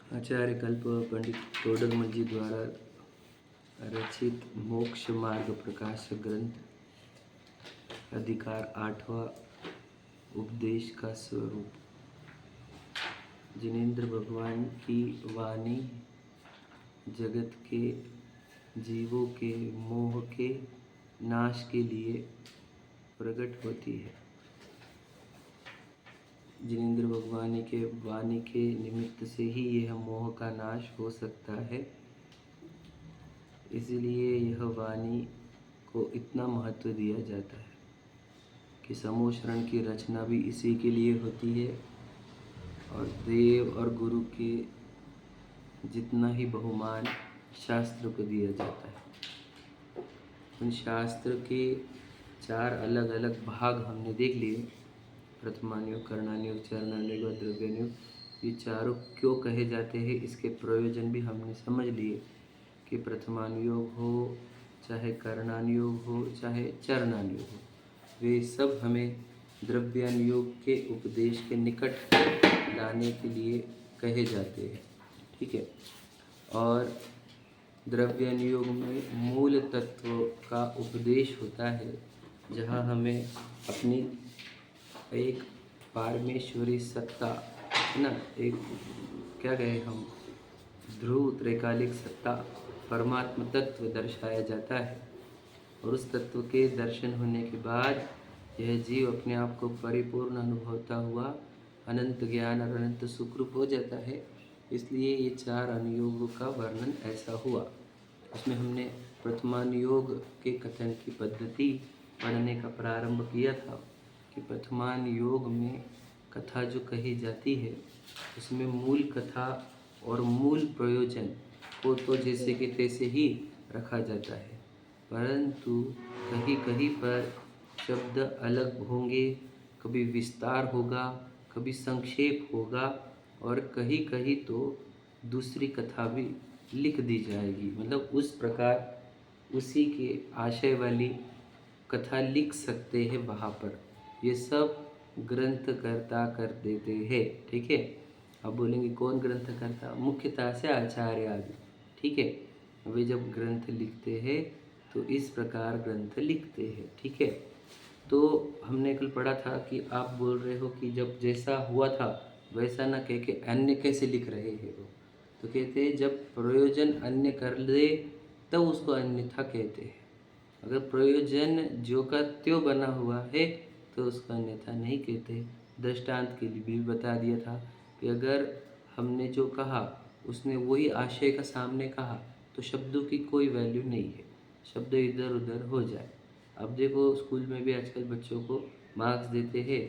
आचार्य कल्प पंडित तोडरमल जी द्वारा रचित मोक्ष मार्ग प्रकाश ग्रंथ अधिकार 8वां उपदेश का स्वरूप। जिनेंद्र भगवान की वाणी जगत के जीवों के मोह के नाश के लिए प्रकट होती है। जिनेंद्र भगवान के वाणी के निमित्त से ही यह मोह का नाश हो सकता है। इसलिए यह वाणी को इतना महत्व दिया जाता है कि समूह शरण की रचना भी इसी के लिए होती है और देव और गुरु के जितना ही बहुमान शास्त्र को दिया जाता है। उन शास्त्र के 4 अलग अलग भाग हमने देख लिए, प्रथमानुयोग, कर्णानुयोग, चरणानुयोग और द्रव्यानुयोग। ये चारों क्यों कहे जाते हैं, इसके प्रयोजन भी हमने समझ लिए कि प्रथमानुयोग हो, चाहे कर्णानुयोग हो, चाहे चरणानुयोग हो, वे सब हमें द्रव्यानुयोग के उपदेश के निकट लाने के लिए कहे जाते हैं। ठीक है। और द्रव्यानुयोग में मूल तत्व का उपदेश होता है, जहाँ हमें अपनी एक पारमेश्वरी सत्ता है ना, एक क्या कहें हम, ध्रुव त्रैकालिक सत्ता परमात्म तत्व दर्शाया जाता है। और उस तत्व के दर्शन होने के बाद यह जीव अपने आप को परिपूर्ण अनुभवता हुआ अनंत ज्ञान और अनंत सुखरूप हो जाता है। इसलिए ये 4 अनुयोगों का वर्णन ऐसा हुआ। उसमें हमने प्रथमानुयोग के कथन की पद्धति पढ़ने का प्रारंभ किया था कि प्रथमानुयोग में कथा जो कही जाती है उसमें मूल कथा और मूल प्रयोजन को तो जैसे कि तैसे ही रखा जाता है, परंतु कहीं कहीं पर शब्द अलग होंगे, कभी विस्तार होगा, कभी संक्षेप होगा और कहीं कहीं तो दूसरी कथा भी लिख दी जाएगी। मतलब उस प्रकार उसी के आशय वाली कथा लिख सकते हैं वहाँ पर। ये सब ग्रंथकर्ता कर देते हैं। ठीक है। अब बोलेंगे कौन ग्रंथकर्ता? मुख्यतः से आचार्य आदि। ठीक है। वे जब ग्रंथ लिखते हैं तो इस प्रकार ग्रंथ लिखते हैं। ठीक है। तो हमने कल पढ़ा था कि आप बोल रहे हो कि जब जैसा हुआ था वैसा ना कह के अन्य कैसे लिख रहे हैं वो, तो कहते हैं जब प्रयोजन अन्य कर ले तब उसको अन्यथा कहते हैं। अगर प्रयोजन जो का त्यों बना हुआ है तो उसको अन्यथा नहीं कहते। दृष्टांत के लिए भी बता दिया था कि अगर हमने जो कहा उसने वही आशय का सामने कहा तो शब्दों की कोई वैल्यू नहीं है, शब्द इधर उधर हो जाए। अब देखो स्कूल में भी आजकल बच्चों को मार्क्स देते हैं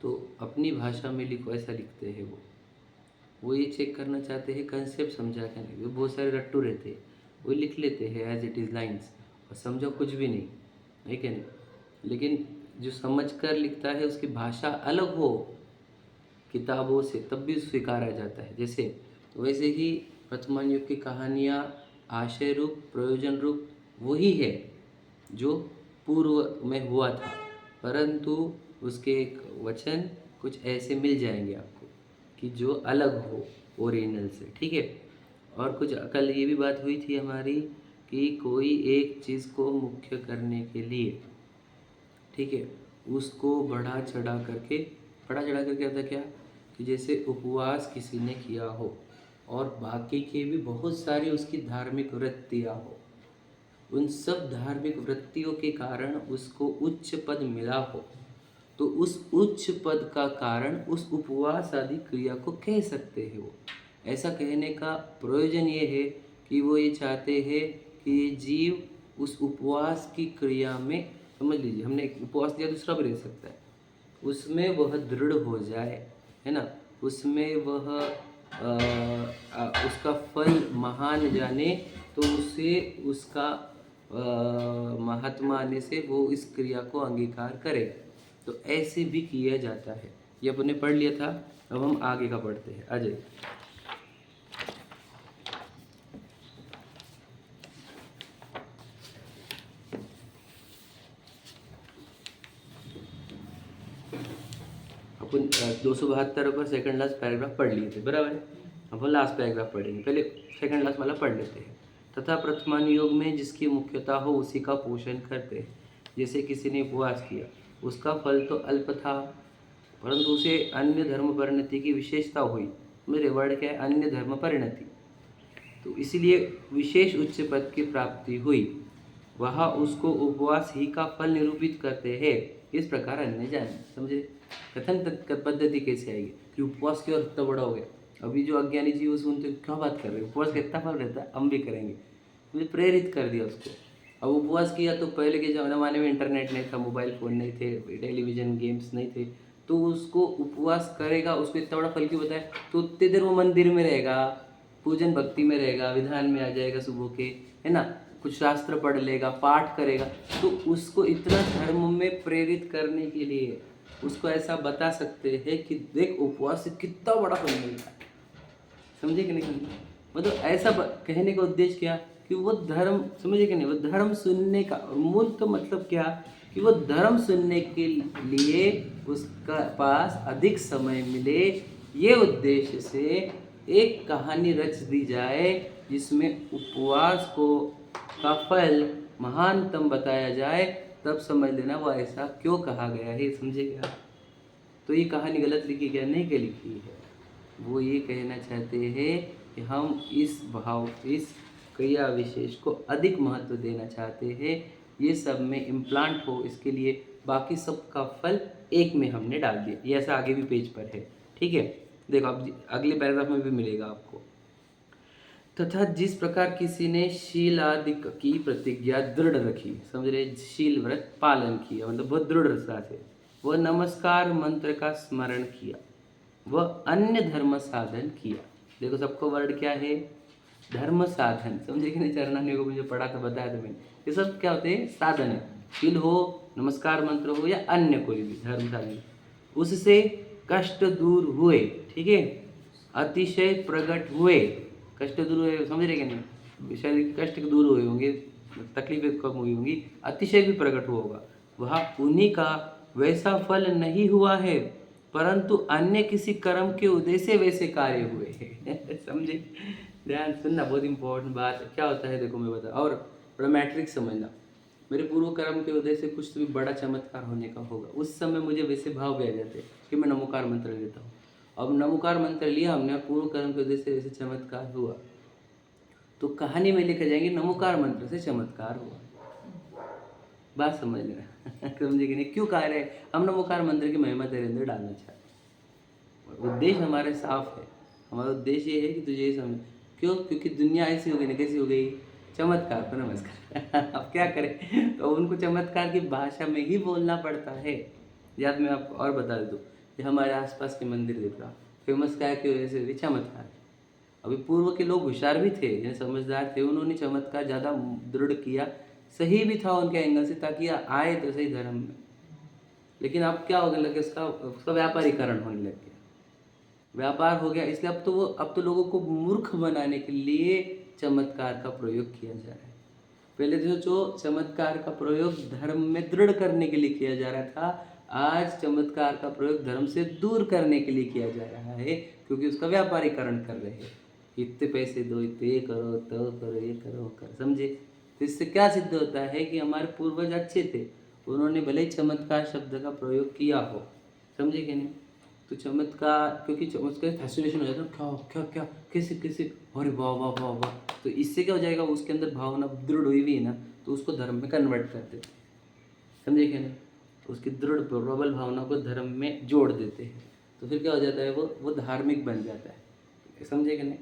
तो अपनी भाषा में लिखो ऐसा लिखते हैं। वो ये चेक करना चाहते हैं कंसेप्ट समझा क्या नहीं। वो बहुत सारे रट्टू रहते हैं, वो लिख लेते हैं एज इट इज़ लाइन्स और समझो कुछ भी नहीं है क्या नहीं। लेकिन जो समझ कर लिखता है उसकी भाषा अलग हो किताबों से तब भी स्वीकारा जाता है। जैसे वैसे ही वर्तमान युग की कहानियाँ आशय रूप प्रयोजन रूप वही है जो पूर्व में हुआ था, परंतु उसके वचन कुछ ऐसे मिल जाएंगे आपको कि जो अलग हो ओरिजिनल से। ठीक है। और कुछ कल ये भी बात हुई थी हमारी कि कोई एक चीज़ को मुख्य करने के लिए, ठीक है, उसको बढ़ा चढ़ा करके आता क्या कि जैसे उपवास किसी ने किया हो और बाकी के भी बहुत सारी उसकी धार्मिक वृत्तियाँ हो, उन सब धार्मिक वृत्तियों के कारण उसको उच्च पद मिला हो, तो उस उच्च पद का कारण उस उपवास आदि क्रिया को कह सकते हैं। वो ऐसा कहने का प्रयोजन ये है कि वो ये चाहते हैं कि जीव उस उपवास की क्रिया में, समझ लीजिए हमने एक उपवास दिया दूसरा भी रह सकता है, उसमें वह दृढ़ हो जाए, है ना, उसमें वह उसका फल महान जाने, तो उसे उसका महात्मा आने से वो इस क्रिया को अंगीकार करे। तो ऐसे भी किया जाता है। ये अपने पढ़ लिया था, अब हम आगे का पढ़ते हैं। आ जाइए। अपन 272 पर सेकंड लास्ट पैराग्राफ पढ़ लिए थे, बराबर है। अब वो लास्ट पैराग्राफ पढ़ेंगे, पहले सेकंड लास्ट वाला पढ़ लेते हैं। तथा प्रथमानुयोग में जिसकी मुख्यता हो उसी का पोषण करते हैं। जैसे किसी ने उपवास किया, उसका फल तो अल्प था, परंतु उसे अन्य धर्म परिणति की विशेषता हुई। मेरे वर्ड क्या है, अन्य धर्म परिणति, तो इसीलिए विशेष उच्च पद की प्राप्ति हुई। वह उसको उपवास ही का फल निरूपित करते हैं। इस प्रकार अन्य जाने, समझे कथन पद्धति कैसे आएगी कि उपवास की और इतना बड़ा हो गया। अभी जो अज्ञानी जी वो सुनते क्या बात कर रहे हैं, उपवास कितना फल रहता है, हम भी करेंगे। मुझे प्रेरित कर दिया उसको। अब उपवास किया तो पहले के ज़माने में इंटरनेट नहीं था, मोबाइल फ़ोन नहीं थे, टेलीविज़न गेम्स नहीं थे, तो उसको उपवास करेगा, उसको इतना बड़ा फल क्यों बताया, तो उतनी देर वो मंदिर में रहेगा, पूजन भक्ति में रहेगा, विधान में आ जाएगा सुबह के, है ना, कुछ शास्त्र पढ़ लेगा, पाठ करेगा, तो उसको इतना धर्म में प्रेरित करने के लिए उसको ऐसा बता सकते हैं कि देख उपवास से कितना बड़ा फल मिलता है। समझे कि नहीं? मतलब ऐसा कहने का उद्देश्य क्या कि वो धर्म, समझे कि नहीं, वो धर्म सुनने का मूल तो मतलब क्या कि वो धर्म सुनने के लिए उसका पास अधिक समय मिले, ये उद्देश्य से एक कहानी रच दी जाए जिसमें उपवास को का फल महानतम बताया जाए, तब समझ लेना वो ऐसा क्यों कहा गया है। समझे क्या? तो ये कहानी गलत लिखी क्या नहीं क्या लिखी है, वो ये कहना चाहते हैं कि हम इस भाव, इस क्रिया विशेष को अधिक महत्व देना चाहते हैं, ये सब में इम्प्लांट हो, इसके लिए बाकी सब का फल एक में हमने डाल दिया। ये ऐसा आगे भी पेज पर है, ठीक है, देखो अब अगले पैराग्राफ में भी मिलेगा आपको। तथा जिस प्रकार किसी ने शील आदि की प्रतिज्ञा दृढ़ रखी, समझ रहे, शील व्रत पालन किया, मतलब बहुत दृढ़ता से, वह नमस्कार मंत्र का स्मरण किया, वह अन्य धर्म साधन किया। देखो सबको वर्ड क्या है, धर्म साधन, समझे कि नहीं? चरणान्य को मुझे पढ़ा था, बताया था मैंने, ये सब क्या होते हैं, साधन है। शील हो, नमस्कार मंत्र हो, या अन्य कोई भी धर्म साधन, उससे कष्ट दूर हुए, ठीक है, अतिशय प्रकट हुए, कष्ट दूर हुए, समझ रहे कि नहीं, शरीर के कष्ट दूर हुए होंगे, तकलीफें कम हुई होंगी, अतिशय भी प्रकट हुआ होगा। वह उन्हीं का वैसा फल नहीं हुआ है, परंतु अन्य किसी कर्म के उदय से वैसे कार्य हुए हैं। समझे, ध्यान सुनना, बहुत इंपॉर्टेंट बात है। क्या होता है देखो मैं बता, और बड़ा मैट्रिक्स समझना, मेरे पूर्व कर्म के उदय से कुछ तो भी बड़ा चमत्कार होने का होगा, उस समय मुझे वैसे भाव भी आ जाते कि मैं नमोकार मंत्र लेता हूँ। अब नमोकार मंत्र लिया हमने, पूर्व कर्म के उदय से वैसे चमत्कार हुआ, तो कहानी में लेकर जाएंगे नमोकार मंत्र से चमत्कार हुआ। बात समझ लेना। समझे कि नहीं? क्यों कह रहे हैं हम नमोकार मंत्र की महिमा तेरे अंदर डालना चाहते हैं, उद्देश्य हमारे साफ है। हमारा उद्देश्य ये है कि तुझे ये समझ, क्यों, क्योंकि दुनिया ऐसी हो गई ना, कैसी हो गई, चमत्कार पर नमस्कार। अब क्या करें, तो उनको चमत्कार की भाषा में ही बोलना पड़ता है। याद मैं आपको और बता दूँ कि हमारे आसपास के मंदिर देख रहा, फेमस क्या है कि वजह से चमत्कार। अभी पूर्व के लोग होशियार भी थे, जिन्हें समझदार थे, उन्होंने चमत्कार ज़्यादा दृढ़ किया, सही भी था उनके एंगल से, ताकि आए तो सही धर्म में। लेकिन अब क्या होने लगे, उसका व्यापारीकरण होने लग गया, व्यापार हो गया, इसलिए अब तो लोगों को मूर्ख बनाने के लिए चमत्कार का प्रयोग किया जा रहा है। पहले जो चमत्कार का प्रयोग धर्म में दृढ़ करने के लिए किया जा रहा था, आज चमत्कार का प्रयोग धर्म से दूर करने के लिए किया जा रहा है, क्योंकि उसका व्यापारीकरण कर रहे हैं। इतने पैसे दो, इतने ये करो, तो करो, ये करो, कर, समझे। तो इससे क्या सिद्ध होता है कि हमारे पूर्वज अच्छे थे, उन्होंने भले ही चमत्कार शब्द का प्रयोग किया हो, समझे कि नहीं। तो चमत्कार, क्योंकि उसका फैसिनेशन हो जाता है, क्या क्या क्या, कैसे कैसे, अरे वाह वाह वाह वाह, तो इससे क्या हो जाएगा, उसके अंदर भावना दृढ़ हुई हुई है ना, तो उसको धर्म में कन्वर्ट कर देते, समझे क्या नहीं, तो उसकी दृढ़ प्रबल भावना को धर्म में जोड़ देते हैं, तो फिर क्या हो जाता है, वो धार्मिक बन जाता है, समझे कि नहीं।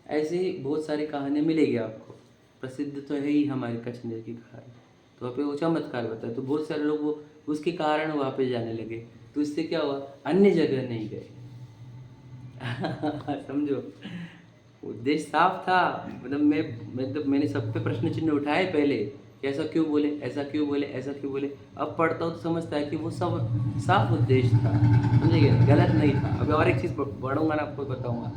ऐसे ही बहुत सारी कहानियाँ मिलेगी आपको, प्रसिद्ध तो है ही हमारे कश्मीर की कहानी, तो वहाँ पे वो चमत्कार बताया, तो बहुत सारे लोग वो उसके कारण वहाँ पे जाने लगे, तो इससे क्या हुआ, अन्य जगह नहीं गए। समझो, उद्देश्य साफ था, मतलब मैंने सब पे प्रश्न चिन्ह उठाए पहले, ऐसा क्यों बोले, ऐसा क्यों बोले, ऐसा क्यों बोले। अब पढ़ता हूँ तो समझता है कि वो सब साफ उद्देश्य था, समझिए, गलत नहीं था। अभी और एक चीज़ पढ़ूंगा ना, आपको बताऊंगा,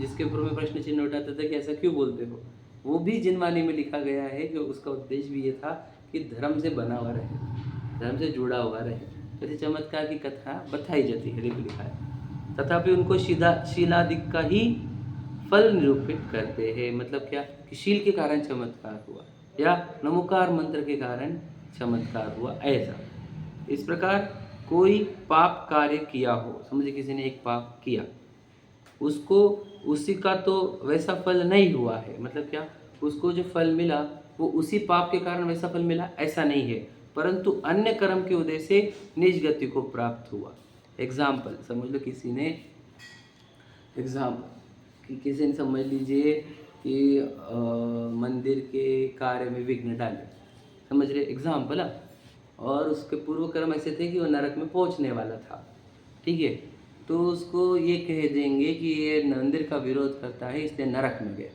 जिसके ऊपर मैं प्रश्न चिन्ह उठाते थे कि ऐसा क्यों बोलते हो, वो भी जिनवानी में लिखा गया है कि उसका उद्देश्य भी ये था कि धर्म से बना हुआ रहे, धर्म से जुड़ा हुआ रहे। जैसे चमत्कार की कथा बताई जाती है, देखो लिखा है, तथापि उनको शीलादिक का ही फल निरूपित करते हैं। मतलब क्या कि शील के कारण चमत्कार हुआ या नमोकार मंत्र के कारण चमत्कार हुआ, ऐसा। इस प्रकार कोई पाप कार्य किया हो, समझिए किसी ने एक पाप किया, उसको उसी का तो वैसा फल नहीं हुआ है। मतलब क्या, उसको जो फल मिला वो उसी पाप के कारण वैसा फल मिला, ऐसा नहीं है, परंतु अन्य कर्म के उदय से निज गति को प्राप्त हुआ। एग्जाम्पल समझ लो, किसी ने समझ लीजिए कि मंदिर के कार्य में विघ्न डाले, समझ रहे, एग्जाम्पल। और उसके पूर्व कर्म ऐसे थे कि वो नरक में पहुंचने वाला था, ठीक है, तो उसको ये कह देंगे कि ये मंदिर का विरोध करता है इसलिए नरक में गया।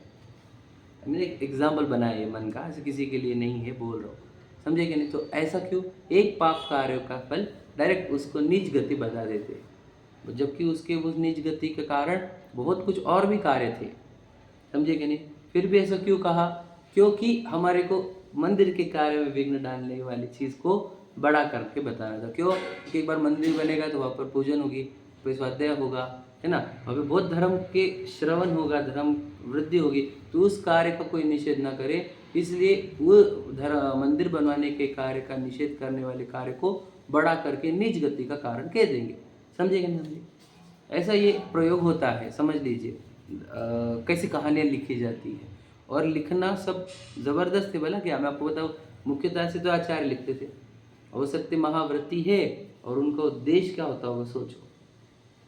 मैंने एक एग्जाम्पल बनाया है मन का, ऐसे किसी के लिए नहीं है, बोल रहा हूँ, समझे कि नहीं। तो ऐसा क्यों, एक पाप कार्य का फल डायरेक्ट उसको नीच गति बता देते, जबकि उसके उस नीच गति के कारण बहुत कुछ और भी कार्य थे, समझे कि नहीं। फिर भी ऐसा क्यों कहा, क्योंकि हमारे को मंदिर के कार्य में विघ्न डालने वाली चीज़ को बड़ा करके बताना था। क्यों, कि एक बार मंदिर बनेगा तो वहाँ पर पूजन होगी, फिर स्वाध्याय होगा, है ना, वहाँ पे बहुत धर्म के श्रवण होगा, धर्म वृद्धि होगी, तो उस कार्य का कोई निषेध ना करे, इसलिए वो मंदिर बनवाने के कार्य का निषेध करने वाले कार्य को बड़ा करके नीच गति का कारण कह देंगे, समझे कि नहीं समझे। ऐसा ये प्रयोग होता है, समझ लीजिए। कैसी कहानियाँ लिखी जाती है, और लिखना सब ज़बरदस्त है। भला क्या, मैं आपको बताऊँ, मुख्यतः से तो आचार्य लिखते थे, और सत्य महाव्रती है, और उनका उद्देश्य क्या होता होगा सोचो,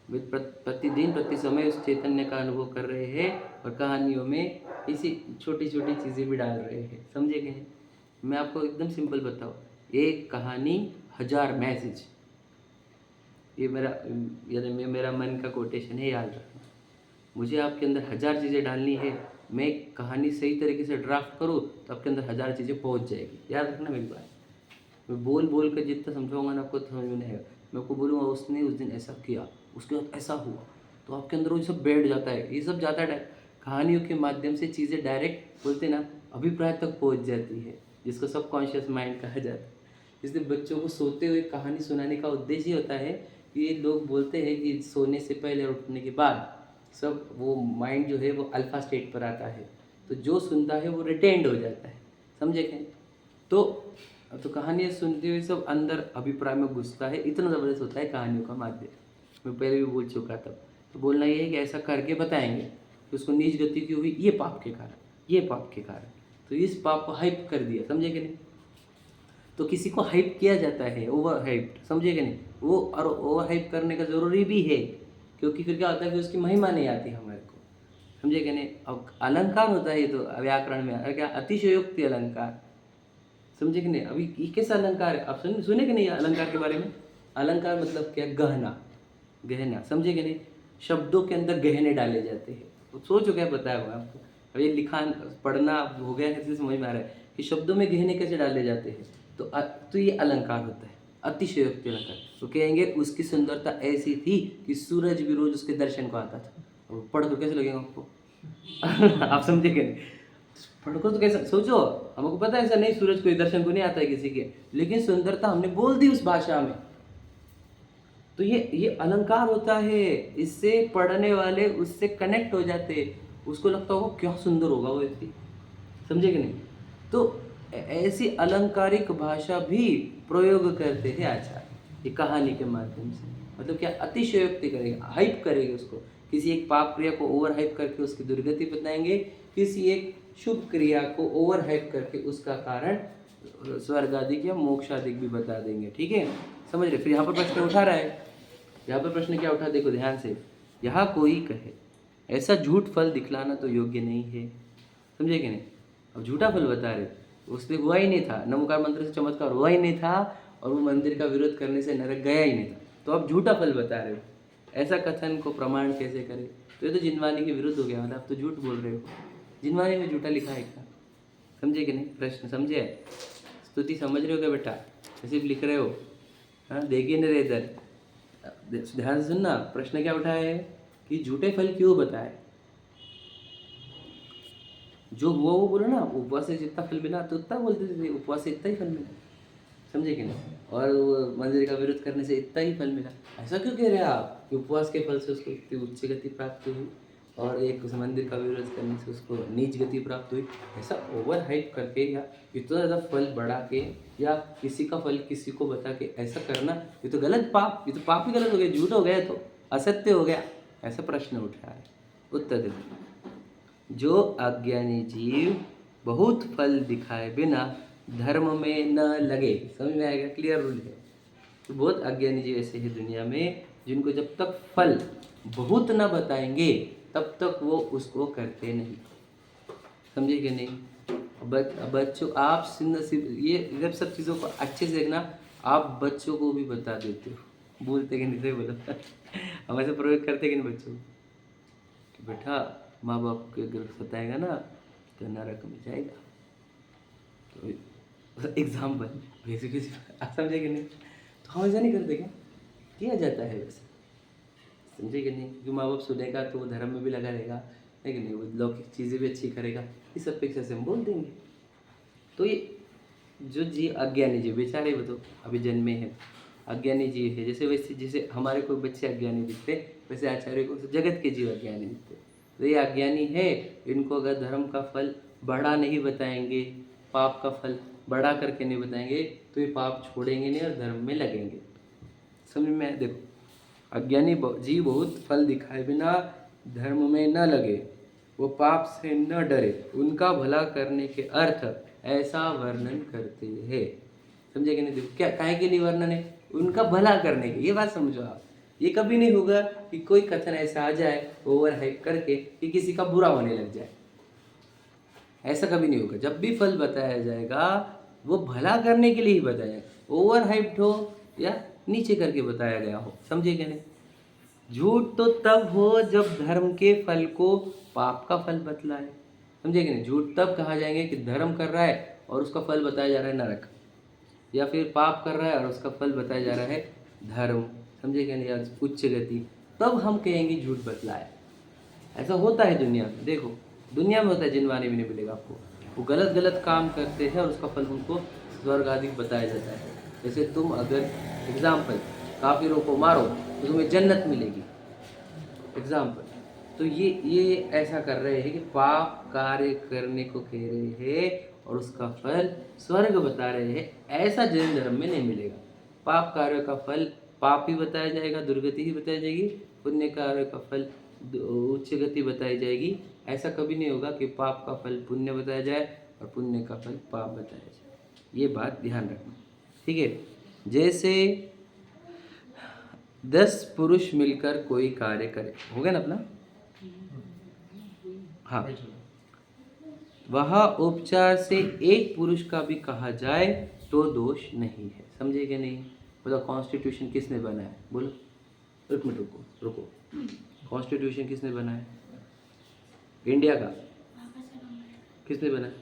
वे प्रतिदिन प्रति समय उस चैतन्य का अनुभव कर रहे हैं, और कहानियों में इसी छोटी छोटी चीज़ें भी डाल रहे हैं, समझे कि नहीं। मैं आपको एकदम सिंपल बताऊँ, एक कहानी 1000 मैसेज, ये मेरा मन का कोटेशन है, याद रखना। मुझे आपके अंदर 1000 चीज़ें डालनी है, मैं कहानी सही तरीके से ड्राफ्ट करूँ तो आपके अंदर 1000 चीज़ें पहुँच जाएगी, याद रखना मेरी बात। मैं बोल बोल कर जितना समझाऊंगा ना आपको समझ में नहीं आएगा। मैं आपको बोलूँगा उसने उस दिन ऐसा किया, उसके बाद ऐसा हुआ, तो आपके अंदर वो सब बैठ जाता है, ये सब जाता है कहानियों के माध्यम से, चीज़ें डायरेक्ट बोलते ना अभिप्राय तक पहुँच जाती है, जिसको सबकॉन्शियस माइंड कहा जाता है। इसलिए बच्चों को सोते हुए कहानी सुनाने का उद्देश्य होता है कि ये लोग बोलते हैं कि सोने से पहले और उठने के बाद सब वो माइंड जो है वो अल्फा स्टेट पर आता है, तो जो सुनता है वो रिटेंड हो जाता है, समझे क्या। तो कहानियाँ सुनते हुए सब अंदर अभिप्राय में घुसता है, इतना ज़बरदस्त होता है कहानियों का माध्यम। मैं पहले भी बोल चुका था, तो बोलना ये है कि ऐसा करके बताएंगे कि उसको नीच गति क्यों हुई, ये पाप के कारण, ये पाप के कारण, तो इस पाप को हाइप कर दिया, समझे कि नहीं। तो किसी को हाइप किया जाता है, ओवर हाइप, समझे कि नहीं, वो और ओवर हाइप करने का ज़रूरी भी है, क्योंकि फिर क्या होता है कि उसकी महिमा नहीं आती हमारे को, समझे कि नहीं। अब अलंकार होता है ये तो व्याकरण में, अरे क्या अतिशयोक्ति अलंकार, समझे कि नहीं। अभी ये कैसा अलंकार है, आप सुने कि नहीं अलंकार के बारे में। अलंकार मतलब क्या, गहना, गहना, समझे कि नहीं, शब्दों के अंदर गहने डाले जाते हैं। तो सोचो क्या बताया हुआ आपको, अब ये लिखान पढ़ना हो गया है, इसलिए समझ में आ रहा है कि शब्दों में गहने कैसे डाले जाते हैं। तो ये अलंकार होता है, अतिशयोक्ति अलंकार। तो कहेंगे उसकी सुंदरता ऐसी थी कि सूरज भी रोज उसके दर्शन को आता था। और पढ़ कर कैसे लगेगा आपको आप समझे कि नहीं, पढ़कर तो कैसा सोचो, हमको पता है ऐसा नहीं, सूरज कोई दर्शन को नहीं आता है किसी के, लेकिन सुंदरता हमने बोल दी उस भाषा में। तो ये अलंकार होता है, इससे पढ़ने वाले उससे कनेक्ट हो जाते, उसको लगता होगा क्या सुंदर होगा वो व्यक्ति, समझे कि नहीं। तो ऐसी अलंकारिक भाषा भी प्रयोग करते हैं आचार्य, ये कहानी के माध्यम से। मतलब क्या, अतिशयोक्ति करेगा, हाइप करेंगे उसको, किसी एक पाप क्रिया को ओवर हाइप करके उसकी दुर्गति बताएंगे, किसी एक शुभ क्रिया को ओवर हाइप करके उसका कारण स्वर्ग आदि या मोक्ष आदि भी बता देंगे, ठीक है, समझ रहे। फिर यहाँ पर प्रश्न उठा रहा है, यहाँ पर प्रश्न क्या उठा, देखो ध्यान से, यहाँ कोई कहे ऐसा झूठ फल दिखलाना तो योग्य नहीं है, समझे कि नहीं। अब झूठा फल बता रहे, उसने हुआ ही नहीं था, नमोकार मंत्र से चमत्कार हुआ ही नहीं था, और वो मंदिर का विरोध करने से नरक गया ही नहीं था, तो आप झूठा फल बता रहे हो, ऐसा कथन को प्रमाण कैसे करें। तो ये तो जिनवाणी के विरुद्ध हो गया, मतलब आप तो झूठ बोल रहे हो, जिनवाणी में झूठा लिखा है क्या, समझे कि नहीं। प्रश्न समझे, स्तुति समझ रहे हो क्या बेटा, सिर्फ लिख रहे हो, हाँ देखिए नहीं रहे इधर, ध्यान से सुनना। प्रश्न क्या उठा है कि झूठे फल क्यों बताए, जो हुआ वो बोलो ना, उपवास से जितना फल मिला तो उतना बोलते थे, उपवास से इतना ही फल मिला, समझे कि नहीं, और वो मंदिर का विरोध करने से इतना ही फल मिला, ऐसा क्यों कह रहे हैं आप कि उपवास के फल से उसको इतनी उच्च गति प्राप्त हुई। और एक उस मंदिर का विरोध करने से उसको नीच गति प्राप्त हुई। ऐसा ओवर हाइप करके या इतना ज़्यादा फल बढ़ा के या किसी का फल किसी को बता के ऐसा करना, ये तो गलत पाप, ये तो पाप ही गलत हो गया, झूठ हो गया, तो असत्य हो गया। ऐसा प्रश्न उठ रहा है। उत्तर देखो, जो अज्ञानी जीव बहुत फल दिखाए बिना धर्म में न लगे, समझ में आएगा? क्लियर रूल है। तो बहुत अज्ञानी जीव ऐसे हैं दुनिया में जिनको जब तक फल बहुत न बताएंगे तब तक वो उसको करते नहीं। समझे कि नहीं? बच्चों आप ये जब सब चीज़ों को अच्छे से देखना, आप बच्चों को भी बता देते हो, बोलते कि नहीं? सही बोलो। हम ऐसे प्रयोग करते कि नहीं बच्चों को कि बेटा माँ बाप के अगर सताएगा ना तो नरक में जाएगा। तो एग्जाम्पल वैसे किसी आप समझे कि नहीं? तो हम ऐसा नहीं करते क्या? किया जाता है वैसे, समझे कि नहीं? क्योंकि माँ बाप सुनेगा तो वो धर्म में भी लगा रहेगा, है कि नहीं? वो लौकिक चीज़ें भी अच्छी करेगा, इस अपेक्षा से हम बोल देंगे। तो ये जो जी अज्ञानी जीव बेचारे, वो तो अभी जन्मे हैं, अज्ञानी जीव है। जैसे वैसे जैसे हमारे कोई बच्चे अज्ञानी दिखते, वैसे आचार्य को जगत के जीव अज्ञानी दिखते। तो ये अज्ञानी है, इनको अगर धर्म का फल बढ़ा नहीं बताएंगे, पाप का फल बढ़ा करके नहीं बताएंगे, तो ये पाप छोड़ेंगे नहीं और धर्म में लगेंगे। समझ में? देखो, अज्ञानी जीव बहुत फल दिखाए बिना धर्म में न लगे, वो पाप से न डरे, उनका भला करने के अर्थ ऐसा वर्णन करते हैं। समझे कि नहीं? देखो, क्या काहे के लिए वर्णन है? उनका भला करने के। ये बात समझो आप। ये कभी नहीं होगा कि कोई कथन ऐसा आ जाए ओवर हाइप करके कि किसी का बुरा होने लग जाए। ऐसा कभी नहीं होगा। जब भी फल बताया जाएगा वो भला करने के लिए ही बताया जाएगा, ओवर हाइप्ड हो या नीचे करके बताया गया हो। समझे क्या नहीं? झूठ तो तब हो जब धर्म के फल को पाप का फल बतलाए। समझे कि नहीं? झूठ तब कहा जाएंगे कि धर्म कर रहा है और उसका फल बताया जा रहा है नरक, या फिर पाप कर रहा है और उसका फल बताया जा रहा है धर्म। समझे क्या नहीं? या उच्च गति, तब हम कहेंगे झूठ बतलाए। ऐसा होता है दुनिया में। देखो, दुनिया में होता है, जिनवाने भी नहीं मिलेगा आपको। वो गलत गलत काम करते हैं और उसका फल उनको स्वर्ग आदि बताया जाता है। जैसे तुम अगर एग्जाम्पल काफिरों को मारो तो तुम्हें जन्नत मिलेगी, एग्जाम्पल। तो ये ऐसा कर रहे हैं कि पाप कार्य करने को कह रहे हैं और उसका फल स्वर्ग बता रहे हैं। ऐसा जैन धर्म में नहीं मिलेगा। पाप कार्य का फल पाप ही बताया जाएगा, दुर्गति ही बताई जाएगी, पुण्य कार्य का फल उच्च गति बताई जाएगी। ऐसा कभी नहीं होगा कि पाप का फल पुण्य बताया जाए और पुण्य का फल पाप बताया जाए। ये बात ध्यान रखना, ठीक है? जैसे 10 पुरुष मिलकर कोई कार्य करे, हो गया ना अपना? हाँ, वह उपचार से एक पुरुष का भी कहा जाए तो दोष नहीं है। समझे कि नहीं? बोलो, कॉन्स्टिट्यूशन किसने बनाया? बोलो, एक मिनट रुको। कॉन्स्टिट्यूशन किसने बनाया? इंडिया का किसने बनाया?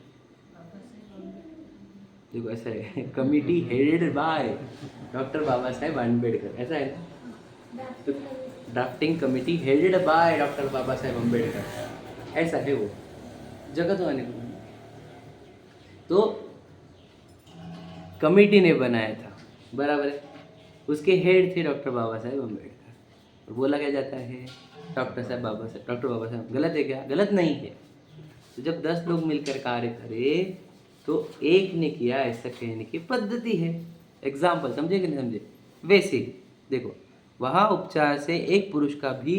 देखो, ऐसा है, committee headed by doctor Baba Saheb Ambedkar, ऐसा है ना? तो drafting committee headed by doctor Baba Saheb Ambedkar, ऐसा है वो, जगत वाले को। तो कमिटी ने बनाया था, बराबर है। उसके हेड थे डॉक्टर बाबा साहेब अम्बेडकर। और बोला क्या जाता है डॉक्टर बाबा साहेब। गलत है क्या? गलत नहीं है। तो जब 10 लोग मिलकर कार्य करें तो एक ने किया, ऐसा कहने की पद्धति है। एग्जाम्पल, समझे कि नहीं समझे? वैसे देखो, वहाँ उपचार से एक पुरुष का भी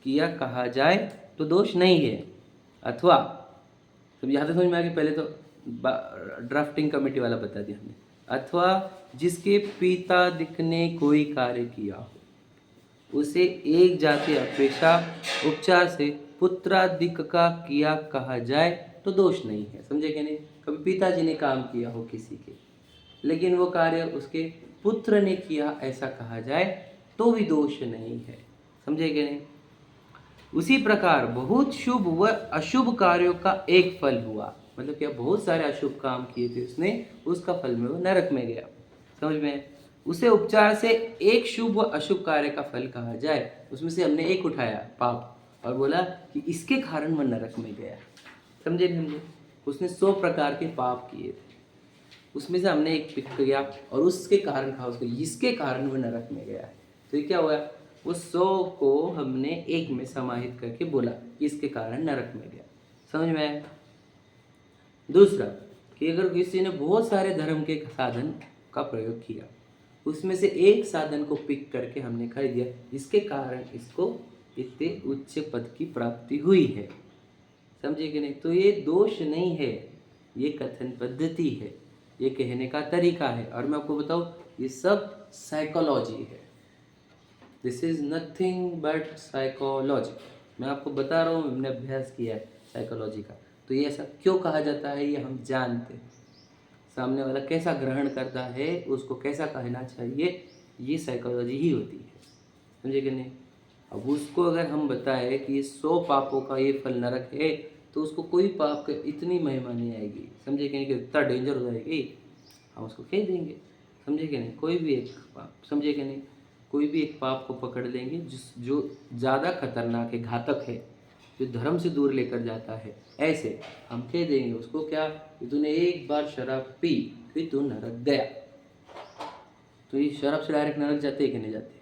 किया कहा जाए तो दोष नहीं है। अथवा, तो यहाँ तक समझ में आ गया? पहले तो ड्राफ्टिंग कमेटी वाला बता दिया हमने। अथवा जिसके पितादिक ने कोई कार्य किया हो, उसे एक जाति अपेक्षा उपचार से पुत्रादिक का किया कहा जाए तो दोष नहीं है। समझे कि नहीं? कभी पिताजी ने काम किया हो किसी के, लेकिन वो कार्य उसके पुत्र ने किया, ऐसा कहा जाए तो भी दोष नहीं है। समझे कि नहीं? उसी प्रकार बहुत शुभ व अशुभ कार्यों का एक फल हुआ। मतलब क्या? बहुत सारे अशुभ काम किए थे उसने, उसका फल में वो नरक में गया। समझ में? उसे उपचार से एक शुभ व अशुभ कार्य का फल कहा जाए, उसमें से हमने एक उठाया पाप और बोला कि इसके कारण वह नरक में गया। समझे नहीं समझे? उसने 100 प्रकार के पाप किए थे, उसमें से हमने एक पिक किया और उसके कारण कहा उसको, इसके कारण वह नरक में गया। तो ये क्या हुआ? उस 100 को हमने एक में समाहित करके बोला, इसके कारण नरक में गया। समझ में आया? दूसरा कि अगर किसी ने बहुत सारे धर्म के साधन का प्रयोग किया, उसमें से एक साधन को पिक करके हमने कह दिया, इसके कारण इसको इतने उच्च पद की प्राप्ति हुई है। समझे कि नहीं? तो ये दोष नहीं है, ये कथन पद्धति है, ये कहने का तरीका है। और मैं आपको बताऊं, ये सब साइकोलॉजी है। This is nothing but psychology. मैं आपको बता रहा हूँ, हमने अभ्यास किया है साइकोलॉजी का। तो ये ऐसा क्यों कहा जाता है, ये हम जानते हैं। सामने वाला कैसा ग्रहण करता है, उसको कैसा कहना चाहिए, ये साइकोलॉजी ही होती है। समझे कि नहीं? अब उसको अगर हम बताएं कि 100 पापों का ये फल नरक है, तो उसको कोई पाप का इतनी महिमा नहीं आएगी। समझे कि नहीं? कि इतना डेंजर हो जाएगी, हम उसको कह देंगे। समझे कि नहीं? कोई भी एक पाप, समझे कि नहीं? कोई भी एक पाप को पकड़ लेंगे जो ज़्यादा खतरनाक है, घातक है, जो धर्म से दूर लेकर जाता है, ऐसे हम कह देंगे उसको क्या, कि तूने एक बार शराब पी फिर तू नरक गया। तो ये शराब से डायरेक्ट नरक जाते हैं कि नहीं जाते?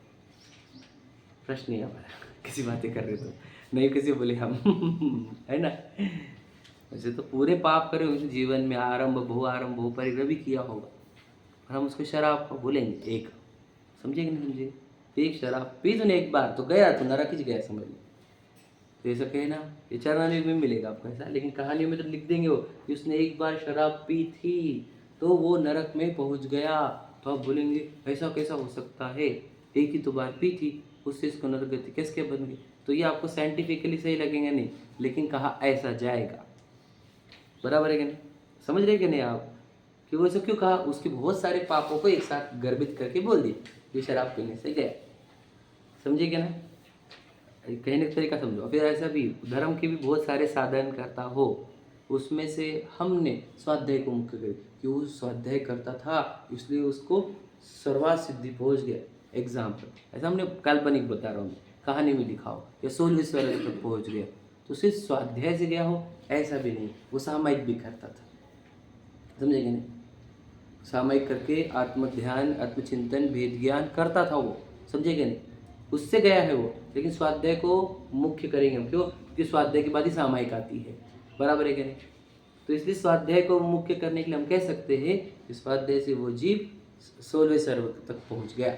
प्रश्न ही हमारा, किसी बातें कर रहे तो नहीं, किसी बोले हम है ना। वैसे तो पूरे पाप करे उस जीवन में, आरंभ बहु आरंभ बहु परिग्रह भी किया होगा, और हम उसको शराब को बोलेंगे एक। समझे कि नहीं समझे? एक शराब पी तूने एक बार तो गया, तो नरक ही गया, समझ लो। तो ऐसा कहना ये चरणानुग में मिलेगा आपको ऐसा, लेकिन कहानियों में तो लिख देंगे वो कि उसने एक बार शराब पी थी तो वो नरक में पहुंच गया। तो आप बोलेंगे ऐसा कैसा हो सकता है, एक ही तो बार पी थी, उससे इसको नरक गति कैसे बन गई? तो ये आपको साइंटिफिकली सही लगेगा नहीं, लेकिन कहा ऐसा जाएगा। बराबर है कि नहीं? समझ रहे कि नहीं आप? कि वो ऐसा क्यों कहा? उसके बहुत सारे पापों को एक साथ गर्भित करके बोल दिए, ये शराब पीने से गया। समझे क्या ना? कहने का तरीका समझो। फिर ऐसा भी धर्म के भी बहुत सारे साधन करता हो, उसमें से हमने स्वाध्याय को मुख्य कर, कि वो स्वाध्याय करता था इसलिए उसको सर्वात सिद्धि पहुंच गया। एग्जाम्पल ऐसा हमने काल्पनिक बता रहा हूँ, कहानी में लिखा हो, या 16वीं स्वर्ग तक पहुंच गया, तो सिर्फ स्वाध्याय से गया हो ऐसा भी नहीं, वो सामायिक भी करता था। समझे कि नहीं? सामायिक करके आत्मध्यान, आत्मचिंतन, भेद ज्ञान करता था वो। समझे कि नहीं? उससे गया है वो, लेकिन स्वाध्याय को मुख्य करेंगे हम। क्यों? क्योंकि स्वाध्याय के बाद ही सामायिक आती है। बराबर है कि नहीं? तो इसलिए स्वाध्याय को मुख्य करने के लिए हम कह सकते हैं कि स्वाध्याय से वो जीव 16वें स्वर्ग तक पहुंच गया।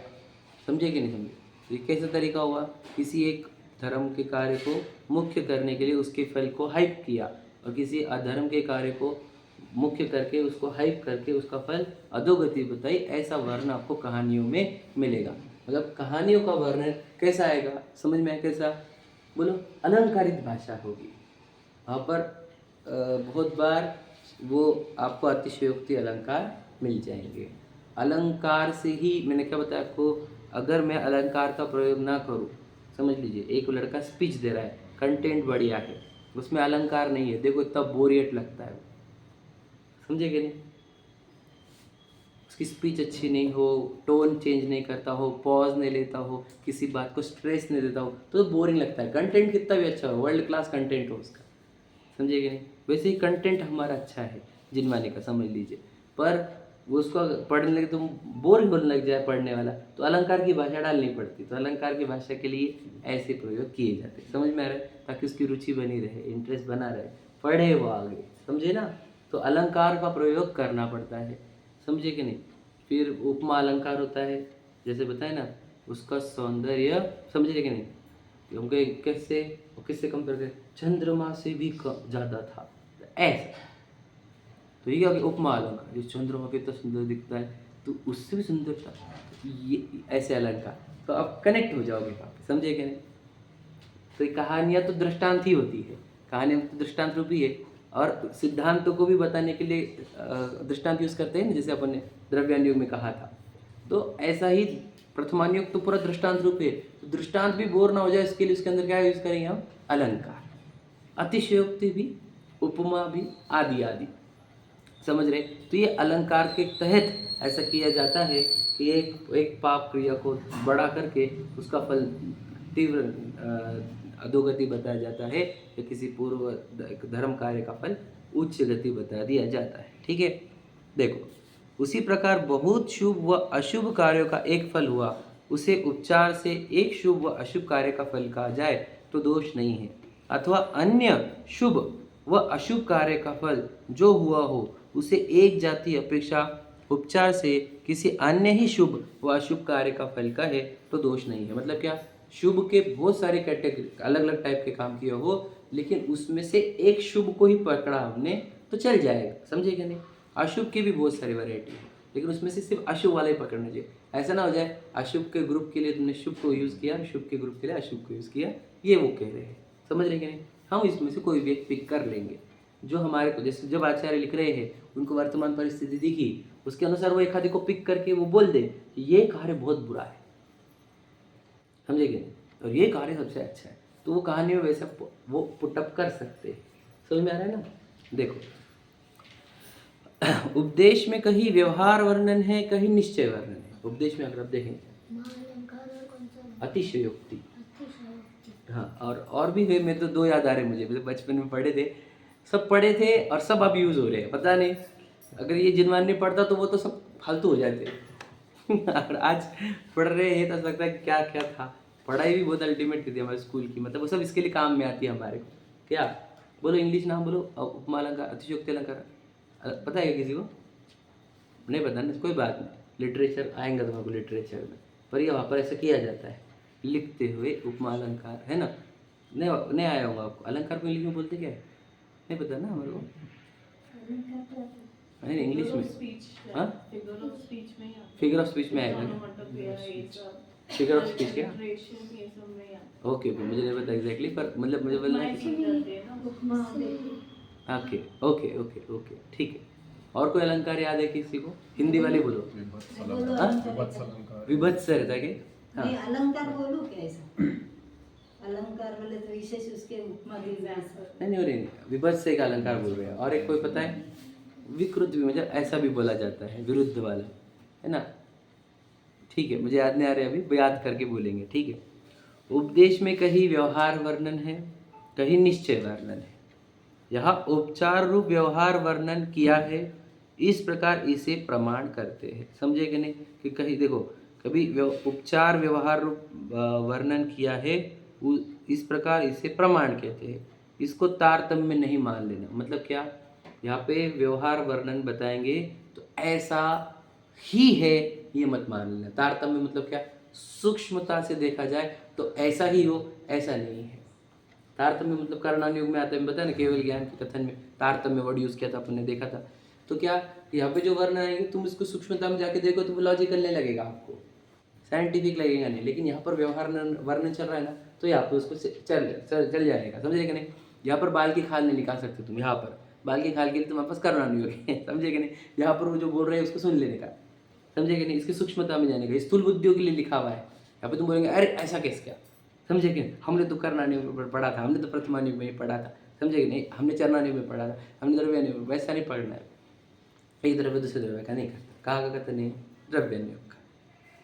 समझे कि नहीं समझे? ये कैसा तरीका हुआ? किसी एक धर्म के कार्य को मुख्य करने के लिए उसके फल को हाइप किया, और किसी अधर्म के कार्य को मुख्य करके उसको हाइप करके उसका फल अधोगति बताई। ऐसा वर्णन आपको कहानियों में मिलेगा। मतलब कहानियों का वर्णन कैसा आएगा, समझ में आए कैसा? बोलो, अलंकारित भाषा होगी वहाँ पर। बहुत बार वो आपको अतिशयोक्ति अलंकार मिल जाएंगे। अलंकार से ही, मैंने क्या बताया आपको, अगर मैं अलंकार का प्रयोग ना करूँ, समझ लीजिए एक लड़का स्पीच दे रहा है, कंटेंट बढ़िया है, उसमें अलंकार नहीं है, देखो तब बोरियत लगता है। समझे कि नहीं? उसकी स्पीच अच्छी नहीं हो, टोन चेंज नहीं करता हो, पॉज नहीं लेता हो, किसी बात को स्ट्रेस नहीं देता हो, तो बोरिंग लगता है। कंटेंट कितना भी अच्छा हो, वर्ल्ड क्लास कंटेंट हो उसका, समझे कि नहीं? वैसे ही कंटेंट हमारा अच्छा है जिनवाने का, समझ लीजिए, पर वो उसको पढ़ने लगे तो बोरिंग होने लग जाए पढ़ने वाला, तो अलंकार की भाषा डालनी पड़ती। तो अलंकार की भाषा के लिए ऐसे प्रयोग किए जाते हैं। समझ में आ रहा है? ताकि उसकी रुचि बनी रहे, इंटरेस्ट बना रहे, पढ़े वो आगे। समझे ना? तो अलंकार का प्रयोग करना पड़ता है। समझे कि नहीं? फिर उपमा अलंकार होता है, जैसे बताए ना, उसका सौंदर्य, समझे कि नहीं? क्योंकि किससे कम करके, चंद्रमा से भी ज़्यादा था, ऐसा। तो ये क्या हो गया? उपमा अलंकार। जो चंद्रमा कितना सुंदर दिखता है तो उससे भी सुंदर था, तो ये ऐसे अलंकार। तो आप कनेक्ट हो जाओगे वापस। समझे कि नहीं? तो ये कहानियाँ तो दृष्टांत ही होती है, कहानियाँ तो दृष्टांत रूपी है। और सिद्धांतों को भी बताने के लिए दृष्टांत यूज़ करते हैं ना, जैसे अपन ने द्रव्यान युग में कहा था। तो ऐसा ही प्रथमान युग तो पूरा दृष्टांत रूप है, तो दृष्टांत भी बोर ना हो जाए इसके लिए उसके अंदर क्या यूज़ करेंगे हम? अलंकार, अतिशयोक्ति भी, उपमा भी, आदि आदि। समझ रहे? तो ये अलंकार के तहत ऐसा किया जाता है कि एक पाप क्रिया को बड़ा करके उसका फल तीव्र अधोगति बताया जाता है, या किसी पूर्व धर्म कार्य का फल उच्च गति बता दिया जाता है। ठीक है? देखो, उसी प्रकार बहुत शुभ व अशुभ कार्यों का एक फल हुआ उसे उपचार से एक शुभ व अशुभ कार्य का फल कहा जाए तो दोष नहीं है, अथवा अन्य शुभ व अशुभ कार्य का फल जो हुआ हो उसे एक जाति अपेक्षा उपचार से किसी अन्य ही शुभ व अशुभ कार्य का फल का है तो दोष नहीं है। मतलब क्या, शुभ के बहुत सारे कैटेगरी अलग अलग टाइप के काम किए हो, लेकिन उसमें से एक शुभ को ही पकड़ा हमने तो चल जाएगा, समझे कि नहीं। अशुभ की भी बहुत सारी वैरायटी है, लेकिन उसमें से सिर्फ अशुभ वाला ही पकड़ना चाहिए। ऐसा ना हो जाए अशुभ के ग्रुप के लिए तुमने शुभ को यूज़ किया, शुभ के ग्रुप के लिए अशुभ को यूज़ किया, ये वो कह रहे हैं, समझ रहे कि नहीं। हम इसमें से कोई भी एक पिक कर लेंगे जो हमारे को, जैसे जब आचार्य लिख रहे हैं उनको वर्तमान परिस्थिति दिखी, उसके अनुसार वो एक आधे को पिक करके वो बोल दे ये कार्य बहुत बुरा है, समझे कि नहीं, और ये कार्य सबसे अच्छा है, तो वो कहानी में वैसे वो पुटअप कर सकते हैं। समझ में आ रहा है ना। देखो उपदेश में कहीं व्यवहार वर्णन है, कहीं निश्चय वर्णन है। उपदेश में अगर आप देखें अतिशयोक्ति, हाँ, और भी है। मैं तो दो याद आ रहे मुझे, मतलब बचपन में पढ़े थे, सब पढ़े थे और सब अब यूज हो रहे हैं, पता नहीं अगर ये जिनवान नहीं पढ़ता तो वो तो सब फालतू हो जाते और आज पढ़ रहे हैं तो लगता है क्या क्या था। पढ़ाई भी बहुत अल्टीमेट थी हमारे स्कूल की, मतलब वो सब इसके लिए काम में आती है हमारे को। क्या बोलो, इंग्लिश नाम बोलो, उपमा अलंकार, अतिशयोक्ति अलंकार, पता है क्या किसी को? नहीं पता ना, कोई बात नहीं, लिटरेचर आएंगे तुम्हारे को लिटरेचर में, पर ये वहाँ पर ऐसा किया जाता है लिखते हुए उपमा अलंकार, है ना। नहीं आया होगा आपको, अलंकार को इंग्लिश में बोलते क्या है नहीं पता ना हमारे को, नहीं इंग्लिश में, हाँ फिगर ऑफ स्पीच में आएगा ना, फिगर ऑफ स्पीच क्या, ओके मुझे नहीं पता एग्जैक्टली, पर मतलब मुझे बोलना है ओके ओके ओके ओके ठीक है। और कोई अलंकार याद है किसी को? हिंदी वाले बोलो। विभत्स रहता है हाँ, अलंकार बोलूं क्या ऐसा? अलंकार बोले तो विशेष उसके उपमा नहीं, विभत्स एक अलंकार बोल रहे हैं, और एक कोई पता है विकृत भी, मतलब ऐसा भी बोला जाता है, विरुद्ध वाला, है ना। ठीक है, मुझे याद नहीं आ रहा अभी, याद करके बोलेंगे, ठीक है। उपदेश में कहीं व्यवहार वर्णन है, कहीं निश्चय वर्णन है। यहाँ उपचार रूप व्यवहार वर्णन किया है, इस प्रकार इसे प्रमाण करते हैं, समझे कि नहीं। कि कहीं देखो, कभी उपचार व्यवहार रूप वर्णन किया है, इस प्रकार इसे प्रमाण कहते हैं। इसको तारतम्य नहीं मान लेना, मतलब क्या, यहाँ पे व्यवहार वर्णन बताएंगे तो ऐसा ही है ये मत मान लेना। तारतम्य मतलब क्या, सूक्ष्मता से देखा जाए तो ऐसा ही हो, ऐसा नहीं है। तारतम्य मतलब करणान योग में आता है, बताया ना, केवल ज्ञान के कथन में तारतम्य वर्ड यूज किया था, अपन ने देखा था। तो क्या यहाँ पे जो वर्ण आएंगे तुम इसको सूक्ष्मता में जाके देखो तो वो लॉजिकल नहीं लगेगा आपको, साइंटिफिक लगेगा नहीं, लेकिन यहाँ पर व्यवहार वर्णन चल रहा है ना, तो यहाँ पर उसको चल जाएगा, समझे कि नहीं। यहाँ पर बाल की खाल नहीं निकाल सकते तुम, यहाँ पर बाल की खाल के लिए तुम्हारे पास करणान योग है, समझे कि नहीं। यहाँ पर वो जो बोल रहे हैं उसको सुन लेने का, समझे कि नहीं, इसकी सूक्ष्मता में जाने का, स्थूल बुद्धियों के लिए लिखा हुआ है। यहाँ पे तुम बोलेंगे अरे ऐसा कैसे क्या, समझे कि हमने तो करणान में पढ़ा था, हमने तो प्रथमान युग में ही पढ़ा था, समझे कि नहीं, हमने चरणान युग में पढ़ा था, हमने द्रव्यान युग में, वैसा नहीं पढ़ना है। एक द्रव्य दूसरे द्रव्य का नहीं करता, कहाँ का करता नहीं, द्रव्यान युग का।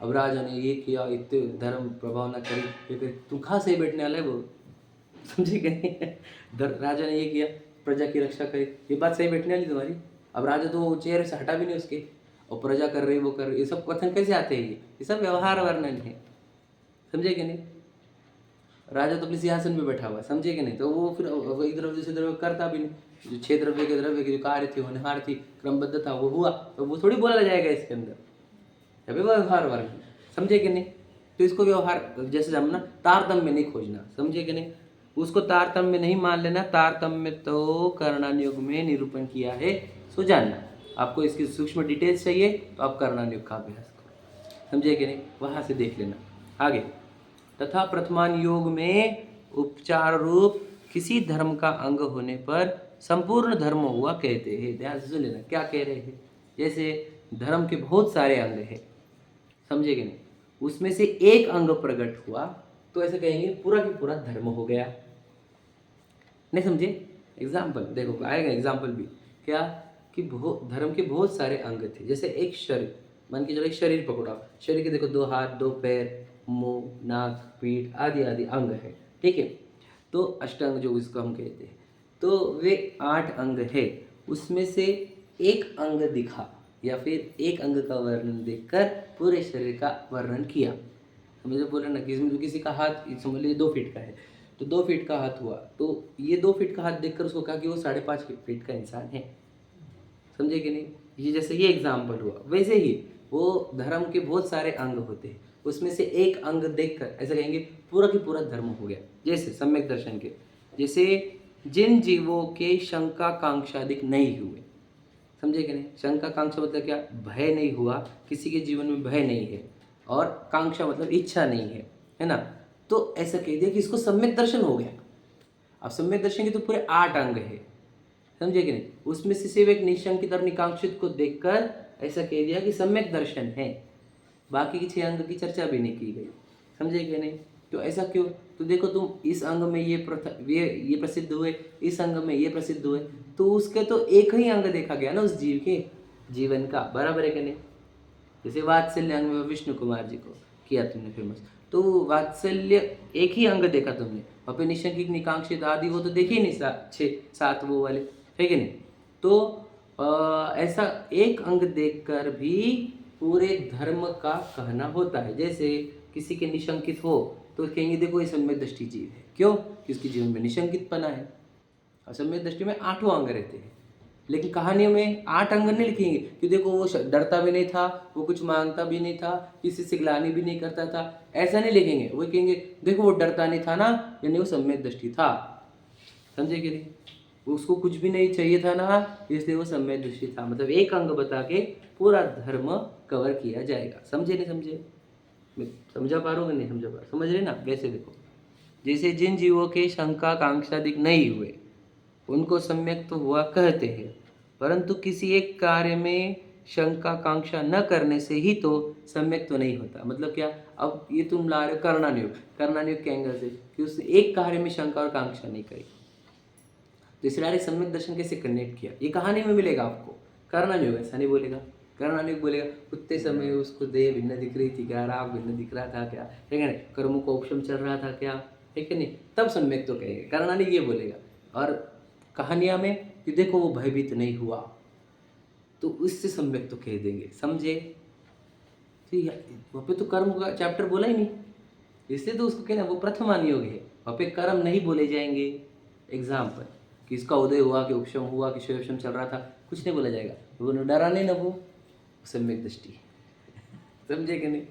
अब राजा ने ये किया, इतने धर्म प्रभाव ना करी, तुम कहाँ से बैठने वाला है वो, समझे कि नहीं। राजा ने ये किया, प्रजा की रक्षा करी, ये बात सही बैठने वाली तुम्हारी। अब राजा तो चेहरे से हटा भी नहीं उसके, और प्रजा कर रही वो कर रही, ये सब कथन कैसे आते हैं, ये सब व्यवहार वर्णन है, समझे कि नहीं। राजा तो अपने सिंहासन में बैठा हुआ, समझे कि नहीं, तो वो फिर एक द्रव्य से द्रव्य करता भी नहीं। जो 6 द्रव्य के जो कार्य थे, होनहार थी, क्रमबद्ध था, वो हुआ, तो वो थोड़ी बोला जाएगा इसके अंदर, अभी व्यवहार वर्ग, समझे कि नहीं। तो इसको व्यवहार जैसे हम ना तारतम्य नहीं खोजना, समझे कि नहीं, उसको तारतम्य नहीं मान लेना। तारतम्य तो करणान योग में निरूपण किया है, सो जानना। आपको इसकी सूक्ष्म डिटेल्स चाहिए तो आप करणान योग का अभ्यास करो, समझे कि नहीं, वहाँ से देख लेना आगे। तथा प्रथमान योग में उपचार रूप किसी धर्म का अंग होने पर संपूर्ण धर्म हुआ कहते हैं। ध्यान से सुन लेना क्या कह रहे हैं। जैसे धर्म के बहुत सारे अंग हैं, समझे कि नहीं, उसमें से एक अंग प्रकट हुआ तो ऐसे कहेंगे पूरा की पूरा धर्म हो गया, नहीं समझे। एग्जाम्पल देखो, आएगा एग्जाम्पल भी, क्या कि धर्म के बहुत सारे अंग थे। जैसे एक शरीर, मान के चलो एक शरीर पकड़ा, शरीर के देखो 2 हाथ, 2 पैर, मुंह, नाक, पीठ आदि आदि अंग है, ठीक है। तो अष्टांग जो इसको हम कहते हैं, तो वे 8 अंग है। उसमें से एक अंग दिखा या फिर एक अंग का वर्णन देखकर पूरे शरीर का वर्णन किया, मुझे बोला ना कि इसमें किसी का हाथ समझ लीजिए 2 फीट का है, तो 2 फीट का हाथ हुआ, तो ये 2 फीट का हाथ देखकर उसको कहा कि वो 5.5 फीट का इंसान है। समझे कि नहीं? ये जैसे ये एग्जाम्पल हुआ, वैसे ही वो धर्म के बहुत सारे अंग होते हैं, उसमें से एक अंग देखकर ऐसा कहेंगे पूरा की पूरा धर्म हो गया। जैसे सम्यक दर्शन के, जैसे जिन जीवों के शंका कांक्षादिक नहीं हुए, समझे कि नहीं? शंका कांक्षा मतलब क्या? भय नहीं हुआ, किसी के जीवन में भय नहीं है, और कांक्षा मतलब इच्छा नहीं है ना? तो ऐसा कह दिया कि इसको सम्यक दर्शन हो गया। अब सम्यक दर्शन के तो पूरे 8 अंग है, समझे कि नहीं? उसमें से सिर्फ एक निशंकित और निकांक्षित को देखकर ऐसा कह दिया कि सम्यक दर्शन है, बाकी के 6 अंग की चर्चा भी नहीं की गई। समझे कि नहीं? तो ऐसा क्यों? तो देखो तुम इस अंग में ये प्रसिद्ध हुए, इस अंग में ये प्रसिद्ध हुए, तो उसके तो एक ही अंग देखा गया ना उस जीव के जीवन का, बराबर है कि नहीं? जैसे वात्सल्य अंग में विष्णु कुमार जी को किया तुमने फेमस, तो वात्सल्य एक ही अंग देखा तुमने, वहाँ पे निशंकित निकांक्षित आदि वो तो देखे ही नहीं, 6-7 वो वाले, है कि नहीं? तो ऐसा एक अंग देखकर भी पूरे धर्म का कहना होता है। जैसे किसी के निशंकित हो तो कहेंगे देखो ये सम्यक दृष्टि जीव है, क्यों? कि उसके जीवन में निशंकितपना है। और सम्यक दृष्टि में 8 अंग रहते हैं, लेकिन कहानियों में 8 अंग नहीं लिखेंगे कि देखो वो डरता भी नहीं था, वो कुछ मांगता भी नहीं था, किसी से ग्लानि भी नहीं करता था, ऐसा नहीं लिखेंगे। वो कहेंगे देखो वो डरता नहीं था ना, यानी वो सम्यक दृष्टि था। समझे कि नहीं? उसको कुछ भी नहीं चाहिए था ना, इसलिए वो सम्यक दृष्टि था। मतलब एक अंग बता के पूरा धर्म कवर किया जाएगा। समझे नहीं समझे? समझा पा रहा हूँ नहीं समझा पा रहा? समझ रहे ना? वैसे देखो, जैसे जिन जीवों के शंका कांक्षादिक नहीं हुए उनको सम्यक तो हुआ कहते हैं, परंतु किसी एक कार्य में शंका कांक्षा न करने से ही तो सम्यक तो नहीं होता। मतलब क्या? अब ये तुम ला रहे हो कर्णानुयोग के एंगल से कि उसने एक कार्य में शंका और कांक्षा नहीं करी, तो इसलिए सम्यक दर्शन कैसे कनेक्ट किया? ये कहानी में मिलेगा आपको। कर्णानुयोग ऐसा नहीं बोलेगा, कर्णानुयोग बोलेगा उतने समय उसको देह भिन्न दिख रही थी क्या, राग भिन्न दिख रहा था क्या, है क्या नहीं? कर्मों को उपशम चल रहा था क्या, है कि नहीं? तब सम्यक तो कहेगा, कर्णानुयोग ये बोलेगा। और कहानियाँ में कि देखो वो भयभीत नहीं हुआ, तो उससे सम्यक तो कह देंगे। समझे? तो वहाँ पे तो कर्म का चैप्टर बोला ही नहीं, इसलिए तो उसको कहना वो प्रथमान योग है। वहाँ पे कर्म नहीं बोले जाएंगे एग्जाम्पल कि इसका उदय हुआ कि उपशम हुआ कि शोषम चल रहा था, कुछ नहीं बोला जाएगा। वो डरा नहीं ना, वो सम्यक दृष्टि। समझे कि नहीं?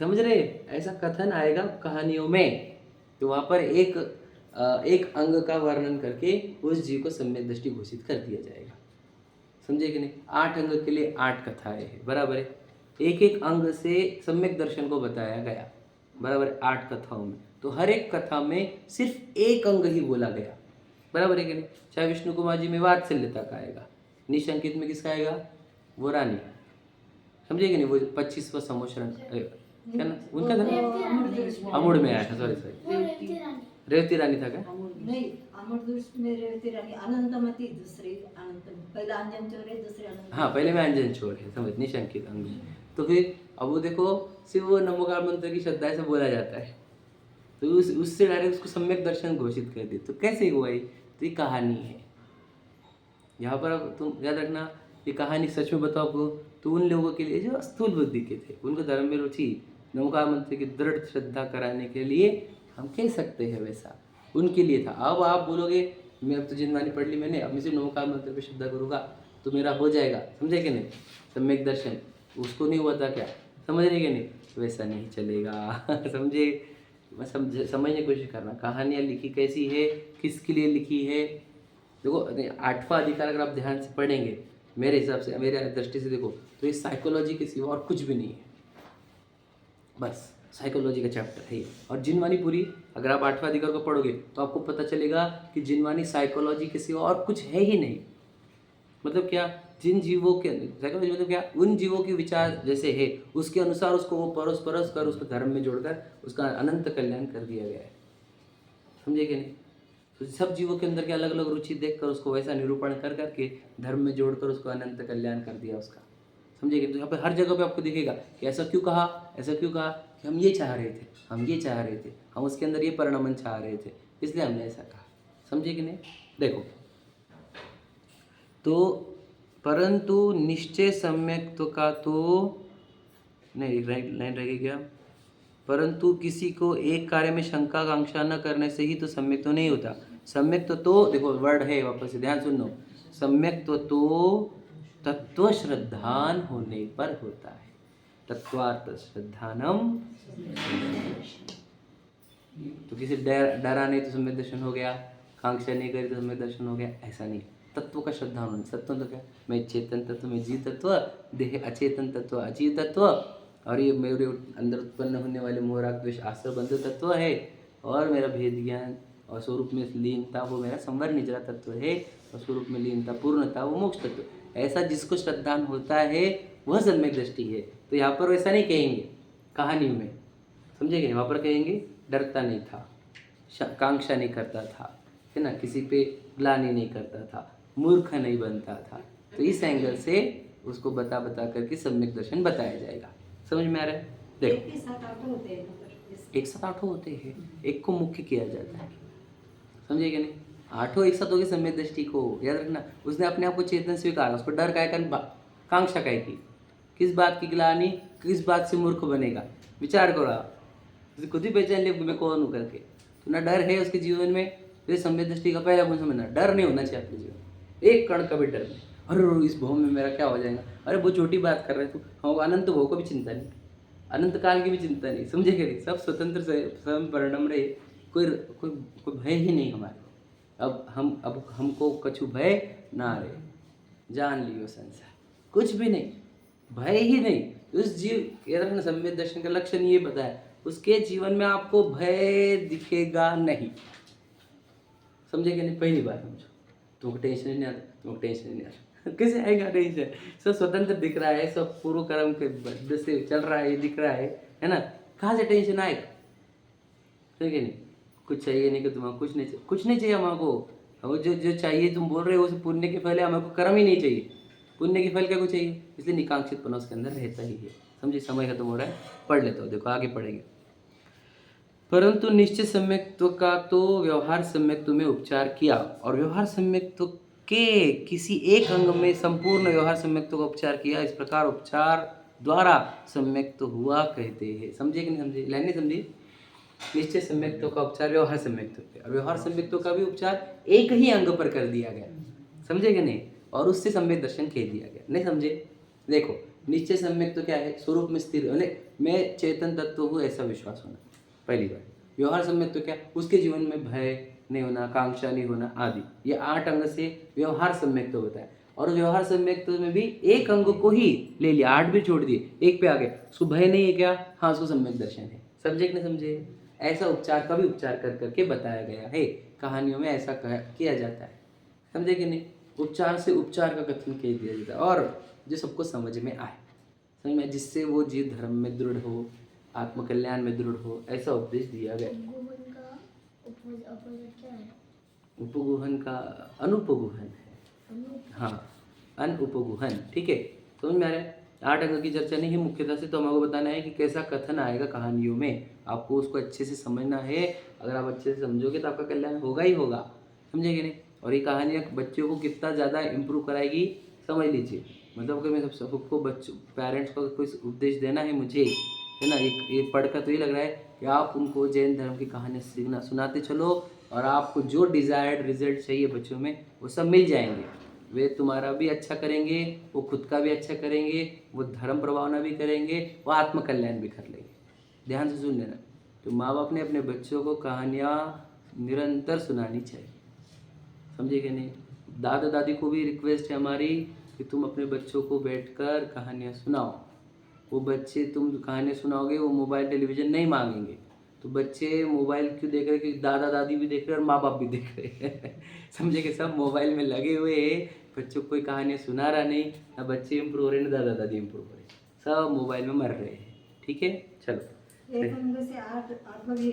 समझ रहे? ऐसा कथन आएगा कहानियों में, तो वहाँ पर एक अंग का वर्णन करके उस जीव को सम्यक दृष्टि घोषित कर दिया जाएगा। समझे कि नहीं? 8 अंग के लिए 8 कथाएं हैं, बराबर है? एक एक अंग से सम्यक दर्शन को बताया गया, बराबर है? 8 कथाओं में, तो हर एक कथा में सिर्फ एक अंग ही बोला गया, बराबर है कि नहीं? चाहे विष्णु कुमार जी में वात्सल्यता का आएगा, निशंकित में किसका आएगा? वो रानी। समझे कि नहीं? वो 25वां समोशरण क्या ना उनका था, अमूढ़ में आया था, सॉरी रेवती रानी था क्या? नहीं, अमरदूष में रेवती रानी, अनंतमती दूसरी, अनंत पहला अंजन चोर है, दूसरे अनंत। हाँ, पहले में अंजन चोर है, समझ, निशंकित अंग। तो फिर अब वो देखो सिर्फ वो नमोकार मंत्र की श्रद्धा से बोला जाता है, तो उससे डायरेक्ट उसको सम्यक दर्शन घोषित कर दिए। तो कैसे हुआ ये? तो ये कहानी है। यहाँ पर अब तुम याद रखना, ये कहानी सच में बताओ आपको, तो उन लोगों के लिए जो स्थूल बुद्धि के थे, उनको धर्म में रुचि, नमोकार मंत्र की दृढ़ श्रद्धा कराने के लिए हम कह सकते हैं वैसा उनके लिए था। अब आप बोलोगे मैं अब तो जिनवानी पढ़ ली मैंने, अब मैं सिर्फ नमोकार मंत्र पे श्रद्धा करूँगा तो मेरा हो जाएगा, समझे कि नहीं? सम्यक दर्शन उसको नहीं हुआ था क्या? समझ रहे कि नहीं? वैसा नहीं चलेगा। समझे? समझने की कोशिश करना, कहानियाँ लिखी कैसी है, किसके लिए लिखी है। देखो 8वां अधिकार अगर आप ध्यान से पढ़ेंगे, मेरे हिसाब से, मेरे दृष्टि से देखो, तो ये साइकोलॉजी के सिवा और कुछ भी नहीं है, बस साइकोलॉजी का चैप्टर है ये। और जिनवानी पूरी अगर आप 8वां अधिकार को पढ़ोगे तो आपको पता चलेगा कि जिनवानी साइकोलॉजी के सिवा और कुछ है ही नहीं। मतलब क्या? जिन जीवों के साइकोलॉजी मतलब क्या? उन जीवों के विचार जैसे है उसके अनुसार उसको वो परस कर उसको धर्म में जोड़कर उसका अनंत कल्याण कर दिया गया है। समझे कि नहीं? तो सब जीवों के अंदर के अलग अलग रुचि देखकर उसको वैसा निरूपण कर करके धर्म में जोड़कर उसको अनंत कल्याण कर दिया उसका। समझे कि? तो यहाँ पे हर जगह पे आपको दिखेगा कि ऐसा क्यों कहा, ऐसा क्यों कहा कि हम ये चाह रहे थे, हम ये चाह रहे थे, हम उसके अंदर ये परिणमन चाह रहे थे, इसलिए हमने ऐसा कहा। समझे कि नहीं? देखो, तो परंतु निश्चय सम्यक तो का तो नहीं, राइट लाइन रहेगी क्या? परंतु किसी को एक कार्य में शंका आकांक्षा न करने से ही तो सम्यक तो नहीं होता। सम्यक तो देखो वर्ड है, वापस से ध्यान सुनो, सम्यक तो तत्व श्रद्धान होने पर होता है। तत्वार्थ श्रद्धानम। तो किसी डरा नहीं तो सम्यक दर्शन हो गया, कांक्षा नहीं करी तो सम्यक दर्शन हो गया, ऐसा नहीं। तत्व का श्रद्धा होना, सत्व तो क्या, मैं चेतन तत्व, मैं जीव तत्व, देह अचेतन तत्व, अजीव तत्व, और ये मेरे अंदर उत्पन्न होने वाले मोह राग द्वेष आश्रय बंध तत्व है, और मेरा भेद ज्ञान और स्वरूप में लीनता वो मेरा संवर निजरा तत्व है, और स्वरूप में लीनता पूर्णता वो मोक्ष तत्व। ऐसा जिसको श्रद्धान होता है वह सम्यक दृष्टि है। तो यहाँ पर वैसा नहीं कहेंगे कहानियों में, समझेंगे, वहाँ पर कहेंगे डरता नहीं था, कांक्षा नहीं करता था, है ना, किसी पे ग्लानि नहीं करता था, मूर्ख नहीं बनता था। तो इस एंगल से उसको बता करके सम्यक दर्शन बताया जाएगा। समझ में आ रहा है? देखो, एक के साथ आठों होते हैं मतलब एक साथ आठों होते हैं, एक को मुख्य किया जाता है, समझे कि नहीं? आठों एक साथ होगी सम्यक दृष्टि को, याद रखना। उसने अपने आप को चेतन स्वीकारा, उसको डर काय कर, कांक्षा काय की, किस बात की ग्लानि, किस बात से मूर्ख बनेगा, विचार करो आप, उसे खुद ही पहचान लिया मैं कौन हूँ करके। तो ना डर है उसके जीवन में, तो सम्यक दृष्टि का पहला गुण समझना, डर नहीं होना चाहिए अपने जीवन में, एक कण का भी डर नहीं। अरे इस भव में मेरा क्या हो जाएगा, अरे वो छोटी बात कर रहे तू, हाँ अनंत भव को भी चिंता नहीं, अनंत काल की भी चिंता नहीं, समझे कि नहीं? सब स्वतंत्र स्वयं परिणाम रहे, कोई कोई कोई भय ही नहीं हमारे। अब हमको कछु भय ना रहे, जान लियो संसार, कुछ भी नहीं, भय ही नहीं। उस जीव, याद रखना, सम्यक दर्शन का लक्षण ये बताया, उसके जीवन में आपको भय दिखेगा नहीं, समझे कि नहीं? पहली बार समझो, तुमको टेंशन नहीं आता, तुमको टेंशन नहीं आता, कैसे आएगा टेंशन? सब स्वतंत्र दिख रहा है, सब पूर्व कर्म के बदले से चल रहा है, दिख रहा है ना, कहाँ से टेंशन आएगा? ठीक है नहीं? कुछ चाहिए नहीं कि तुम्हारा कुछ नहीं चाहिए, कुछ नहीं चाहिए हमको, और जो चाहिए तुम बोल रहे हो उसे पुण्य के फल है, हमको कर्म ही नहीं चाहिए, पुण्य के फल क्या कुछ चाहिए? इसलिए निकांक्षितपना उसके अंदर रहता ही है। समझिए, समय खत्म हो रहा है, पढ़ लेता हूँ, देखो आगे पढ़ेंगे। परंतु निश्चय सम्यक्त्व का तो व्यवहार सम्यक्त्व में उपचार किया, और व्यवहार सम्यक्त्व के किसी एक अंग में संपूर्ण व्यवहार सम्यक्त्व का उपचार किया, इस प्रकार उपचार द्वारा सम्यक्त्व हुआ कहते हैं। समझे कि नहीं समझे? लाइन नहीं समझी? निश्चय सम्यक्त्व का उपचार व्यवहार सम्यक्त्व पे, और व्यवहार सम्यक्त्व का भी उपचार एक ही अंग पर कर दिया गया, समझे कि नहीं? और उससे सम्यक दर्शन कह दिया गया, नहीं समझे? देखो, निश्चय सम्यक्त्व क्या है? स्वरूप में स्थिर होने, मैं चेतन तत्व हूँ ऐसा विश्वास होना, पहली बार। व्यवहार सम्यक्त्व क्या? उसके जीवन में भय नहीं होना, कांक्षा नहीं होना आदि, ये 8 अंग से व्यवहार सम्यक्त्व होता है। और व्यवहार सम्यक्त्व में भी एक अंग को ही ले लिया, 8 भी छोड़ दिए, एक पे आ गए, उसको भय नहीं है क्या? हाँ, उसको सम्यक दर्शन है। समझे कि नहीं समझे? ऐसा उपचार का भी उपचार कर करके बताया गया है, कहानियों में ऐसा किया जाता है, समझे कि नहीं? उपचार से उपचार का कथन कह दिया जाता है, और जो सबको समझ में आए, समझ में, जिससे वो जीव धर्म में दृढ़ हो, आत्मकल्याण में दृढ़ हो, ऐसा उपदेश दिया गया। उपगुहन का अनुपगुहन है, हाँ, अनुपगुहन, ठीक है, समझ में आ रहा है? 8 अंग की चर्चा नहीं है मुख्यतः से, तो हमको बताना है कि कैसा कथन आएगा कहानियों में, आपको उसको अच्छे से समझना है। अगर आप अच्छे से समझोगे तो आपका कल्याण होगा ही होगा, समझे कि नहीं? और ये कहानियाँ बच्चों को कितना ज़्यादा इम्प्रूव कराएगी, समझ लीजिए। मतलब अगर मैं सबको बच्चों पेरेंट्स को कोई उपदेश देना है मुझे, है ना, ये पढ़कर तो ये लग रहा है कि आप उनको जैन धर्म की कहानियाँ सुनाते चलो, और आपको जो डिज़ायर्ड रिजल्ट चाहिए बच्चों में वो सब मिल जाएंगे। वे तुम्हारा भी अच्छा करेंगे, वो खुद का भी अच्छा करेंगे, वो धर्म प्रभावना भी करेंगे, वो आत्मकल्याण भी कर लेंगे। ध्यान से सुन लेना। तो माँ बाप ने अपने बच्चों को कहानियाँ निरंतर सुनानी चाहिए, समझे कि नहीं? दादा दादी को भी रिक्वेस्ट है हमारी कि तुम अपने बच्चों को बैठकर कहानियाँ सुनाओ। वो बच्चे, तुम कहानियाँ सुनाओगे, वो मोबाइल टेलीविज़न नहीं मांगेंगे। तो बच्चे मोबाइल क्यों देख रहे हैं? कि दादा दादी भी देख रहे हैं और माँ बाप भी देख रहे हैं समझे कि सब मोबाइल में लगे हुए हैं, बच्चों को कोई कहानियाँ सुना रहा नहीं, ना बच्चे इम्प्रूव हो रहे, ना दादा दादी इम्प्रूव हो रहे, सब मोबाइल में मर रहे हैं। ठीक है, चलो। एक अंग से 8 बजे